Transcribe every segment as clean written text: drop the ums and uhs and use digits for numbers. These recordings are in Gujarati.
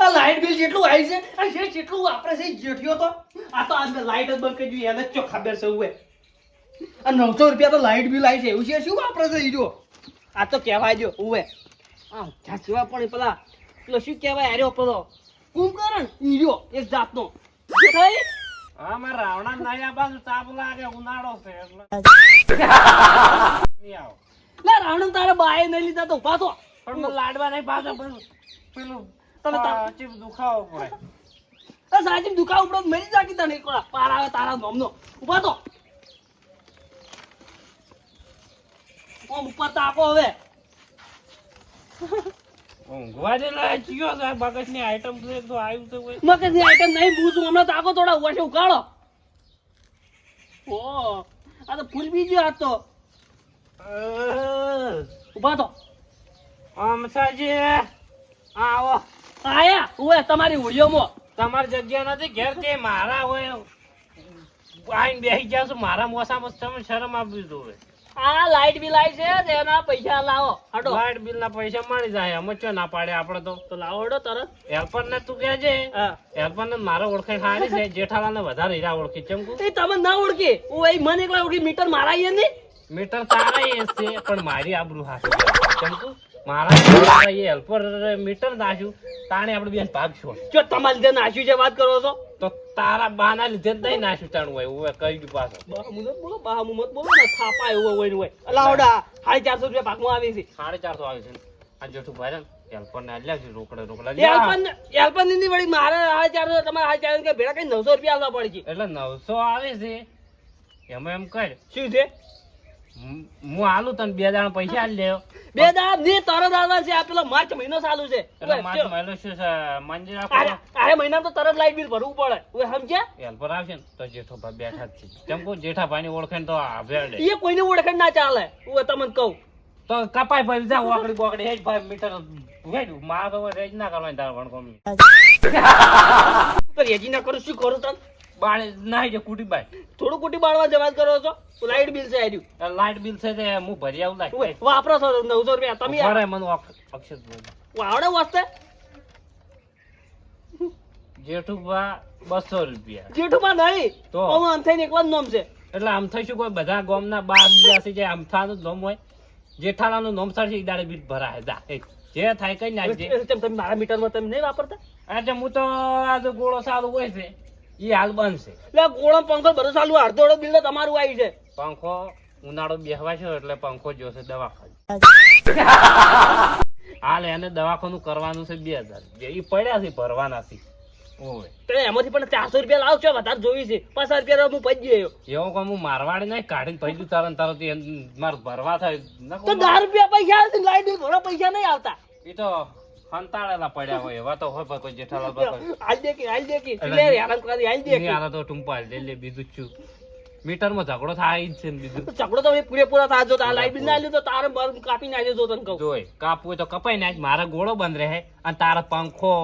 આ લાઈટ બિલ જેટલું આવી છે આ છે જેટલું આપણે છે જેઠ્યો તો આ તો આ લાઈટ જ બંધ કરી દીધી એને ચો ખબર છે ઉએ આ 900 રૂપિયા તો લાઈટ બિલ આવી છે એવું છે શું આપણે છે ઈ જો આ તો કહેવાય જો ઉએ આ જાચવા પણ પેલા પેલો શું કહેવાય આર્યો પેલો કુંભકરણ ઈ જો એક જાતનો દેખાય હા મેં રાવણા નાયા બાજુ તાપ લાગે ઉનાળો છે એટલે નહીં આવો લે રાવણ તારે બાય નહીં લીધા તો ઉભા તો પણ મને લાડવા નહીં પાછો પેલું તમે ચીપ દુખાવો પડે આ સાચી દુકાન ઉપર મરી જાકી તને એકલા પાર આવે તારા નામનો ઉભા તો ઓમ ઉપર તાકો હવે ઊંઘવા દે લે ચિયો છે બગસની આઈટમ તો એક તો આવ્યું તો કોઈ મગજની આઈટમ નહીં બૂઝું હમણાં તાકો થોડા વર્ષે ઉકાળો ઓ આ તો ફૂલ બીજો આ તો ઉભા તો આમ સાજી આવો આયા ઓય તમારી હોળીઓમાં તમારી જગ્યા નથી ઘેર કે મારા હોય આઈને બેસી ગયા છો મારા મોસામાં તમે શરમ આપવી જોવે આ લાઈટ બિલ આવી છે તેના પૈસા લાવો હડો લાઈટ બિલ ના પૈસા મળી જાય અમે ચો ના પાડે આપડે તો લાવો હડો તરત હેલ્પર ને તું કહેજે હા હેલ્પર ને મારો ઓળખાણ સારી છે જેઠાલાલ ને વધારે હીરા ઓળખી ચમકુ એ તમે ના ઓળખી ઓય મને એકલા ઓળખી મીટર મારા અહીંયા નહીં મીટર તારા એ છે પણ મારી આબરૂ હાસી ચમકુ મારા એ હેલ્પર મીટર નાખ્યું તાણે આપણે બેન ભાગશું જો તમારા લીધે નાખ્યું છે વાત કરો છો તો તારા બાના લીધે જ નહીં નાખ્યું તાણું હોય હું કહી દઉં પાછો બહામું બોલો બહામું મત બોલો ને થાપા એવું હોય હોય અલાવડા 450 રૂપિયા ભાગમાં આવી છે 450 આવે છે આ જેઠું ભાઈ ને હેલ્પર ને આલ્યા છે રોકડા હેલ્પર ની વળી મારે 450 તમારે 450 કે ભેળા કઈ 900 રૂપિયા આવવા પડે છે એટલે 900 આવે છે એમાં એમ કર શું છે હું આલું તને 2 દાણા પૈસા આલી લેવો 2 દાડા ને તરત આવવા છે આ પેલો માર્ચ મહિનો ચાલુ છે એટલે માર્ચ મહિનો શું છે મંજી રાખો અરે મહિના તો તરત લાઈટ બિલ ભરવું પડે ઓય સમજ્યા હેલ્પર આવશે ને તો જેઠો ભાઈ બેઠા જ છે કેમ કહું જેઠા ભાઈ ની ઓળખાણ તો આભેડે એ કોઈને ઓળખાણ ના ચાલે ઓય તમને કહું તો કપાઈ ભાઈ જા વાકડી બોકડી હેજ ભાઈ મીટર વેડું માર તો રેજ ના કરવાની તાર ભણ કોમ તો રેજી ના કરું શું કરું તને બાણે નાઈ જે કુટી બાઈ થોડું કુટી બાળવા જવાત કરો છો લાઈટ બિલ છે આર્યું લાઈટ બિલ છે તે હું ભરી આવું લાઈ વાપરો છો 900 રૂપિયા તમે અરે મને અક્ષર આવડે વાસ્તે જેઠુભા 200 રૂપિયા જેઠુમાં નહીં તો હું અંથાઈને એકલા જ નામ છે એટલે આમ થઈશું કોઈ બધા ગામના બાર બીજા છે જે આમથાનું જ નામ હોય જેઠાલાલનું નામ સરશે ઈ બિલ ભરાય જા જે થાય કઈ નાખજે તમે મારા મીટરમાં તમે નહીં વાપરતા એટલે હું તો આ જો ગોળો સારું હોય છે ઈ હાલ બંધ છે એટલે ગોળો પંખો બધું ચાલુ અડધો અડધો બિલ તમારું આવી છે પંખો ઉનાળો બેહવા છે એટલે પંખો જોશે દવાખાનું હાલ એને દવાખાનું કરવાનું છે 2000 ઈ પડ્યા છે ભરવાના છે ઓય તો એમાંથી પણ 400 રૂપિયા લાવ છો વધારે જોઈ છે 50 રૂપિયા હું પડી ગયો એવું કોમ હું મારવાડી નહીં કાઢીને પૈસું તરત મારે ભરવા થાય તો 10 રૂપિયા પૈસા આવે છે લાઈટ બિલ ભરવા પૈસા નહીં આવતા ઈ તો હંતાળેલા પડ્યા હોય એવા તો હોય પણ કોઈ જેઠાલાલ પર હાલ દે કે એટલે હેરાન કરી હાલ દે નહીં આલા તો ટુંપાલ લે બીજું જ છું મીટરમાં ઝઘડો થાય જ છે ને બીજું ઝઘડો તો પૂરેપૂરા થાય જો આ લાઈટ બિલ ના આલ્યું તો તારે કાપી નાખજો જો તને કહું જોઈ કાપવું હોય તો કપાઈ નાખ મારા ગોળો બંધ રહે અને તારા પંખો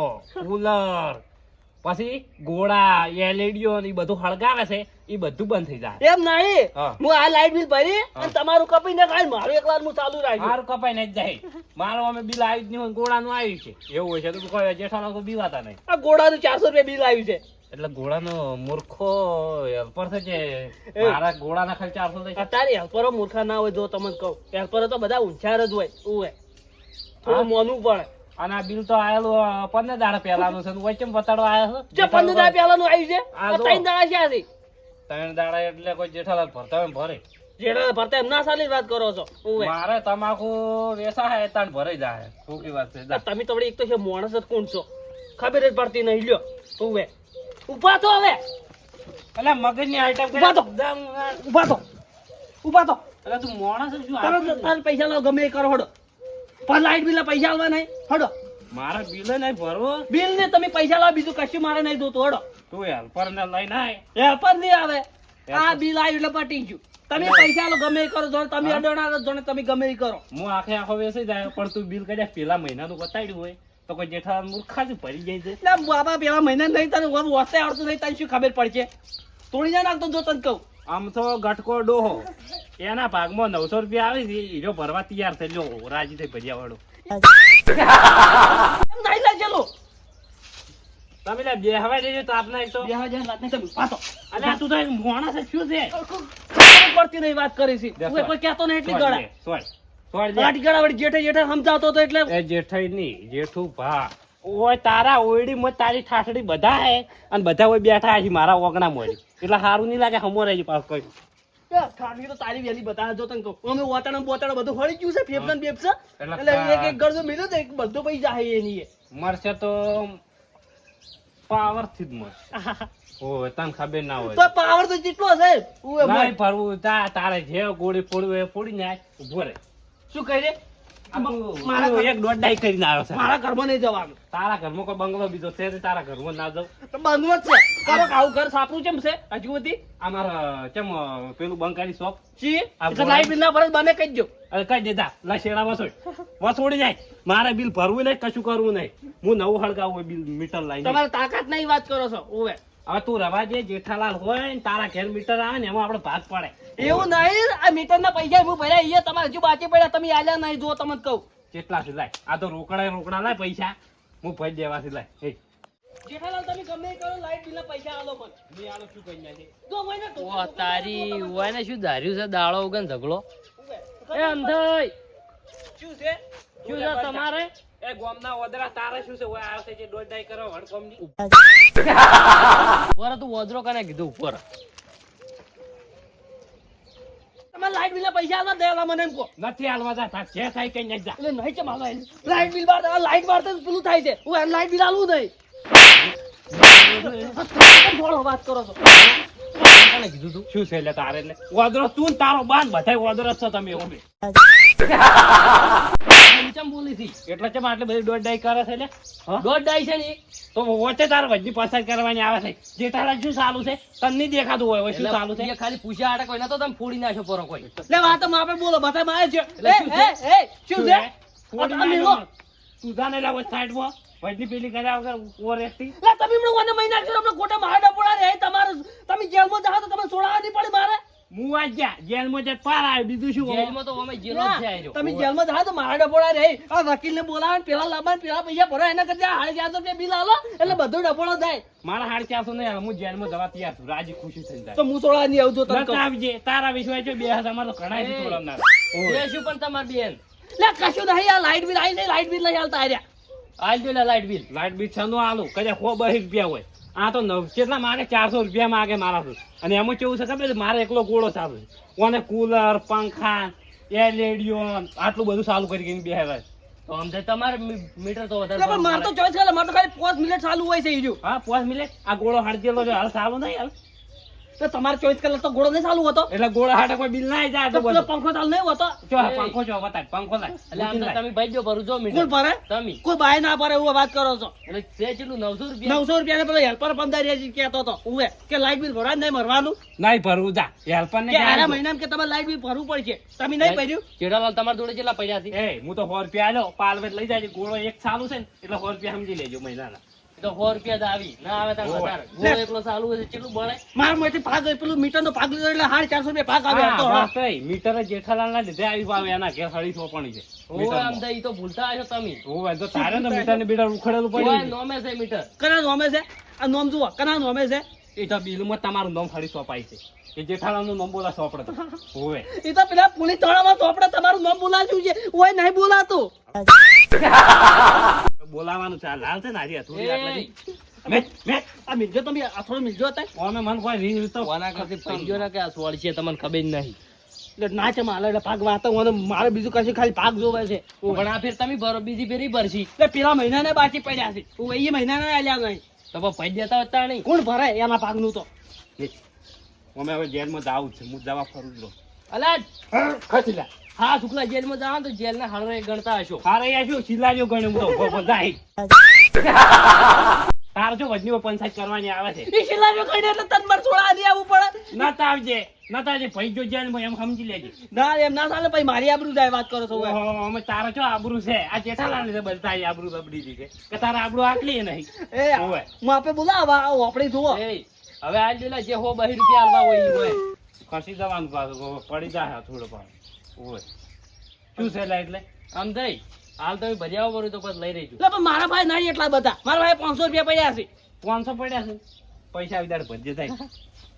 કુલર પછી ગોળા એલઈડીઓ ને બધું હળગાવે છે એ બધું બંધ થઈ જાય એમ નહીં હું આ લાઈટ બિલ ભરી અને તમારું કપી ને કાઢ મારું એકલા હું ચાલુ રાખ્યું મારું કપાઈ ને જ જાય મારું અમે બિલ આવ્યું જ નહીં હોય ગોળાનું આવ્યું છે એવું હોય છે તો કોઈ જેઠાલાલ કોઈ બીવાતા નહીં આ ગોળાનું 400 રૂપિયા બિલ આવ્યું છે એટલે ગોળાનો મૂર્ખો હેલ્પર છે કે મારા ગોળાના ખાલી 400 થાય અત્યારે હેલ્પરો મૂર્ખા ના હોય જો તમને કહું હેલ્પરો તો બધા ઊંચાર જ હોય ઓય થોડું મોનું પડે અને આ બિલ તો આયેલું 15 દાડા પહેલાનું છે વચ્ચે બતાડો આવ્યો જે 15 દાડા પહેલાનું આવ્યું છે આ 3 દાડા ક્યાં છે 3 દાડા એટલે કોઈ જેઠાલાલ ભરતા હોય ભરે જેઠાલાલ ભરતા એમ ના સાલી વાત કરો છો ઓય મારે તમાકુ વેસા હે તાણ ભરાઈ જાય ખોટી વાત છે તમે તો વળી એક તો છે માણસ જ કોણ છો ખબર જ પડતી નહીં લ્યો ઓય ઉભા તો હવે એટલે મગજની આઈટમ ઉભા તો એટલે તું માણસ શું તાર પૈસા લાવ ગમે એ કરો હડો પણ લાઈટ બિલ પૈસા આલવા નહીં હડો મારા બિલ નહીં ભરવો બિલ ને તમે પૈસા લાવ બીજું કશું મારે નહીં જોતું હડો તું હેલ્પર ને લઈને આય હેલ્પર નહીં આવે આ બિલ આવ્યું એટલે પટી ગયું તમે પૈસા લો ગમે એ કરો જો તમે અડોણા જો તમે ગમે એ કરો હું આખો વેસી જાય પણ તું બિલ કદાચ પેલા મહિનાનું બતાડ્યું હોય તો કોઈ જેઠાલાલ મૂર્ખા જ ભરી જાય છે એટલે બાબા પેલા મહિના નહીં તને વસ્તે આવડતું નહીં તને શું ખબર પડશે તોડી ના નાખતો જો તને કહું આમ તો ગટકો ડોહો એના ભાગમાં 900 રૂપિયા આવે છે હીરો ભરવા તૈયાર થઈ લો રાજી થઈ ભર્યા વાળો એમ નહીં લે ચલો તમે લે બે હવા દેજો તો આપને એક તો 2000 લાખ નહીં તમે પાછો. અલ્યા તું તો એક માણસ જ શું છે ખબર પડતી નહીં વાત કરી છે. હું કોઈ કહેતો નહીં એટલી ગળા. સોળ દે. લાઠી ગળા વળી જેઠે જેઠે સમજાવતો હતો એટલે એ જેઠાઈ ની જેઠું ભા ઓય તારા ઓયડી માં તારી ઠાઠડી બધા હે અને બધા ઓય બેઠા છે મારા ઓગણા મોડી એટલે સારું નહીં લાગે હમો રહી પાસ કોઈ ખાલી તો તારી વેલી બતા જો તને કહું અમે વાતાવરણ બોતાવરણ બધું હળી ગયું છે ફેફસા ને બેફસા એટલે એટલે એક એક ગરજો મિલ્યો તો એક બધો પૈસા હે એની એ. મરશે તો પાવર થી જ મળશે ઓય તને ખબર ના હોય તો પાવર તો જેટલો છે ઉએ નહીં ફરવું તારે જે ગોળી ફોડવું એ ફોડી નાખ ઉભો રહે શું કહી રે મારા એક દોઢ ડાઈ કરીને આવ્યો છે મારા ઘરમાં નહીં જવાનું. તારા ઘરમાં કોઈ બંગલો બીજો છે તે તારા ઘરમાં ના જાઉં તો બંગલો જ છે તારો આવું ઘર સાપરું કેમ છે હજુ સુધી અમારા કેમ પેલું બંકાની શોપ છી આ એટલે લાઈટ બિલ ના ભરે બને કહી દો. અરે કઈ દેતા લા શેડા વસોડી જાય મારે બિલ ભરવું નહીં કશું કરવું નહીં હું નવું હળગાવું બિલ મીટર લાઈને તમારે તાકાત નહીં વાત કરો છો ઓવે હવે તું રવા જે જેઠાલાલ હોય ને તારા ઘેર મીટર આવે ને એમાં આપણે ભાગ પડે એવું નહીં આ મીટર ના પૈસા હું ભર્યા એ તમારે હજુ બાકી પડ્યા તમે આલ્યા નહીં જો તમને કહું કેટલા થી લાય આ તો રોકડા લાય પૈસા હું ભરી દેવાથી લાય હે જેઠાલાલ તમે ગમે એ કરો લાઈટ બિલ ના પૈસા આલો મને મેં આલો શું કહી જાય જો હોય ને તો ઓ તારી હોય ને શું ધાર્યું છે દાડો ઉગન ઝઘડો ઓવે. એ અંધઈ શું છે શું છે તમારે એ ગોમના ઓદરા તારે શું છે ઓય આવશે જે દોઢ ડાઈ કરો વડકોમની ઉપર તું ઓદરો કને કીધું ઉપર તમારે લાઈટ બિલ ના પૈસા આલવા દેલા મને એમ કહો નથી હાલવા જા જે થાય કઈ નહીં જા એટલે નહીં છે મારા લાઈટ બિલ બાર લાઈટ બાર તો પેલું થાય છે હું એમ લાઈટ બિલ આલું નહીં થોડો વાત કરો છો કને કીધું તું શું છે એટલે તારે એટલે ઓદરો તું ને તારો બાન બધાય ઓદરો જ છો તમે ઓમે ચમ બોલી હતી એટલે ચમ આટલી બધી દોઢ ડાઈ કરે છે એટલે હા? દોઢ ડાઈ છે ને તો વચ્ચે તારે વજની પસાર કરવાની આવે છે જેઠાલાલ શું ચાલુ છે તને નહીં દેખાતું હોય શું ચાલુ છે એટલે ખાલી પૂછ્યા આટે કોઈ નતો તમે ફોડી નાખ્યો પરો કોઈ લે વાત તો માપે બોલો બધા મારે છે એટલે શું છે? શું છે ફોડી તમે નાખ્યો. લો. તું જાને લાવો સાઈડમાં વજની પેલી કર્યા વગર ઓર એકથી લે તમે હમણાં મને મહિના છો આપણે ખોટા મારા ડપોડા રે તમારે તમે જેલમાં જાઓ તો તમે છોડાવવા નહીં પડે મારે હું આજ જા જેલમાં જે પાર આવ્યો બીજું શું જેલમાં તો અમે જેલો જ છે આયરો. તમે જેલમાં જાઓ તો મારા ડપોડા રે આ વકીલને બોલાવે ને પેલા લાવવા ને પેલા પૈસા ભરો એના કરતા 450 બિલ આલો એટલે બધું ડપોડો થાય મારા 450 નહીં હું જેલમાં જવા તૈયાર છું રાજી ખુશી થઈ જાય તો હું છોડાવવા નહીં આવજો તમે નતા આવજે તારા વિશ્વાસ છે બે હાથ અમારે તો ઘણા એ. છોડવનાર એ શું પણ તમાર બેન લે કશું નહીં આ લાઈટ બિલ આવી નહીં લાઈટ બિલ નહીં હાલતા આર્યા આલ દો લાઈટ બિલ લાઈટ બિલ છનો આલુ કદાચ 120 રૂપિયા હોય આ તો કેટલા માગે 400 રૂપિયા માગે મારા અને એમાં કેવું છે ખબર છે મારે એકલો ગોળો ચાલુ છે કોને કુલર પંખા એર રેડિયો આટલું બધું ચાલુ કરી બેહાય તો આમ તો તમારે મીટર તો એટલે પણ મારે તો વધારે ચોઈસ કરે મારે તો ખાલી 5 મિનિટ ચાલુ હોય છે ઈજો હા 5 મિનિટ આ ગોળો હાડજેલો છે હાલ ચાલુ નહીં હાલ તો તમારે ચોઈસ કલાક તો ઘોડો નહીં ચાલુ હતો એટલે ગોળો હાડે કોઈ બિલ ના જાય તો તો પેલો બધું પંખો ચાલુ નહીં હોતો જો આ પંખો જો બતાય પંખો લાય એટલે આમ તો તમે ભાઈ જો ભરું જો કોણ મીટર ભરે તમે કોઈ બાય ના ભરે એવું વાત કરો છો એટલે છે કેટલું 900 રૂપિયા 900 રૂપિયા ને પેલો હેલ્પર 15 કહેતો હતો ઉવે કે લાઈટ બિલ ભરવા નહીં ભરવાનું નહીં ભરવું જા હેલ્પર ને કે આરા મહિનામાં કે તમારે લાઈટ બિલ ભરવું પડશે તમે નહીં ભર્યું જેઠાલાલ તમારા જોડે કેટલા પૈસા હતી એ હું તો 100 રૂપિયા આલ્યો પાલવેટ લઈ જાય ગોળો એક ચાલુ છે ને એટલે 100 રૂપિયા સમજી લેજો મહિનાના તો 100 રૂપિયા જ આવી ના આવે તાર વધારે ગોળો એકલો ચાલુ હોય કેટલું બળે મારા માંથી ભાગ પેલું મીટર નો ભાગ લીધો એટલે 450 રૂપિયા ભાગ આવ્યો હતો હા, બસ એ મીટર જેઠાલાલ ના લીધે આવી પાવે એના ઘેર હળી સોપણી છે ઓય આમ તો ઈ તો ભૂલતા હશો તમે ઓવે તો તારે તો મીટર ને બીટર ઉખડેલું ઓય પડ્યું નોમે છે મીટર કના નોમે છે આ નોમ જુઓ કના નોમે છે એ તો બિલમાં તમારું નામ હળી સોપાય છે એ જેઠાલાલ નું નામ બોલા સોપડે તો ઓવે એ તો પેલા પોલીસ થાણામાં તો આપણે તમારું નામ બોલાવ્યું છે ઓય નહીં બોલાતું બોલાવાનું છે આ લાલ છે ને આજે થોડી એ, આટલા મેચ મેચ આ મિલજો તમે આ થોડો મિલજો હતા ઓમે મન કોઈ રીંગ તો વાના કરતી પૈયો ના કે આ સોળ છે તમને ખબર જ નહીં એટલે ના છે મારે એટલે ભાગ વાતો મને મારે બીજું કશું ખાલી ભાગ જોવે છે પણ આ ફેર તમે ભરો બીજી ફેરી ભરશી એટલે પેલા મહિનાને બાકી પડ્યા છે હું એ મહિનાને આલ્યા નહીં તો પણ પૈ દેતા હતા નહીં કોણ ભરે એના ભાગનું તો અમે હવે જેલમાં જાવું છે હું જવા ફરું જ રહું અલા ખસી લા હા શુક્લા જેલમાં જાવ તો જેલના હળવે ગણતા હશો તારે યા શું શિલાજો ગણ્યું હું તો ઉભો ઉભો જાય તારે જો વજની પંચાયત કરવાની આવે છે એ શિલાજો કહીને એટલે તન માર છોડા દે આવવું પડે નતા આવજે ભાઈ જો જેલમાં એમ સમજી લેજે ના એમ ના ચાલે ભાઈ મારી આબરૂ જાય વાત કરો છો ઓહો, અમે તારા ચો આબરૂ છે આ જેઠાલાલ ને બધા આબરૂ બબડી દીધી કે તારા આબરૂ આટલી નહીં એ ઓવે. હું આપે બોલાવા આપણે જુઓ એ હવે આજ દેલા જે 120 રૂપિયા આલવા હોય ઈ હોય ખસી જવાનું પાછું પડી જાય થોડો પાછું ઓય શું છે લા એટલે આમ થઈ હાલ તમે ભર્યા પડ્યું તો પછી લઈ રહીશું એટલે પણ મારા ભાઈ નહીં એટલા બધા મારા ભાઈ 500 રૂપિયા પડ્યા છે 500 પડ્યા છે પૈસા વિદાડ ભજે થાય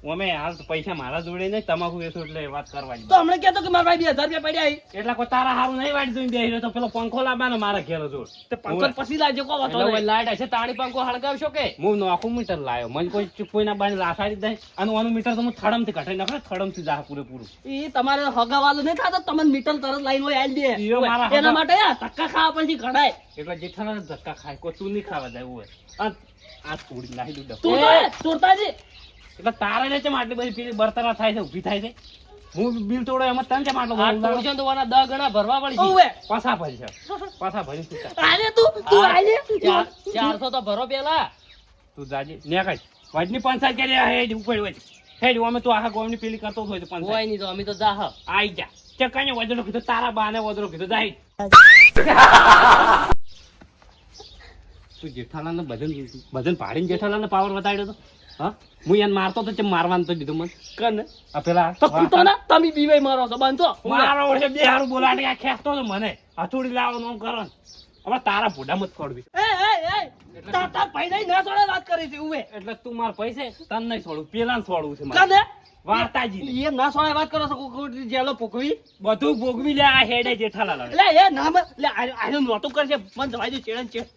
અમે હાલ તો પૈસા મારા જોડે નહીં તમાકુ વેચો એટલે વાત કરવાની તો હમણાં કહેતો કે મારા ભાઈ 2000 રૂપિયા પડ્યા છે. એટલે કોઈ તારા હારું નહીં વાળી જોઈને બેહી તો પેલો પંખો લાવવાનો મારા ઘેર જોડ તે પંખો પછી લાવજો કો વાતો એટલે નહીં. લાઈટ હશે તાળી પંખો હળગાવશો કે હું નોખું મીટર લાવ્યો મને કોઈના બાને લાસાડી દે અને ઓનું મીટર તો હું થડમથી કઢાઈ નાખે થડમથી જા પૂરેપૂરું એ તમારે હગાવાલું નહીં થતો તમને મીટર તરત લાઈન હોય આલી દે ઈયો મારા એના હગા- માટે આ ધક્કા ખાવા પછી કઢાય. એટલે જેઠાલાલ ધક્કા ખાય કોઈ તું નહીં ખાવા જાય એવું હોય આ થોડી નાખી દઉં તું તો ચોરતાજી એટલે તારે ને ચમ આટલી બધી પેલી બરતરા થાય છે ઊભી થાય છે હું બિલ તોડો એમાં તને ચમ આટલો આ બધો ઉડાડો? તોડશો ને તો આના 10 ગણા ભરવા પડશે ઓવે પાછા ભરી છે પાછા ભરી તું જા. આલે તું આલે 400 તો ભરો પેલા તું જાજે નેકાય વજની પંચાયત કરી હેડ ઉપર હોય હેડ અમે તો આખા ગોમની પેલી કરતો હોય તો કોઈ પંચાયત નહીં તો અમે તો જાહ આઈ જા ચકાને વજરો કીધું તારા બાને વજરો કીધું જાય તું જેઠાલાલને બધન પાડીને જેઠાલાલને પાવર બતાડ્યો તો હા હું એને મારતો તો ચમ મારવાનું તો દીધું મને કને આ પેલા તો કૂટો ના તમે બીવાય મારો છો બાંધો મારો ઓળખે બે હારું બોલાડી આ ખેંચતો તો મને હથોડી લાવવાનો આમ કરો ને. હવે તારા ભૂડા મત ખોડવી એ તાર ભાઈ નહીં ના જોડે વાત કરી છે ઉવે એટલે તું માર પૈસે તને નહીં છોડું પેલા છોડવું છે મારે. કને વાર્તાજી એ ના સોળે વાત કરો છો કોઈ જેલો પોકવી બધું ભોગવી લે આ હેડે જેઠાલાલ હવે. એટલે એ નામ એટલે આનો નોતું કરશે મન જવાય દે ચેડન ચેડ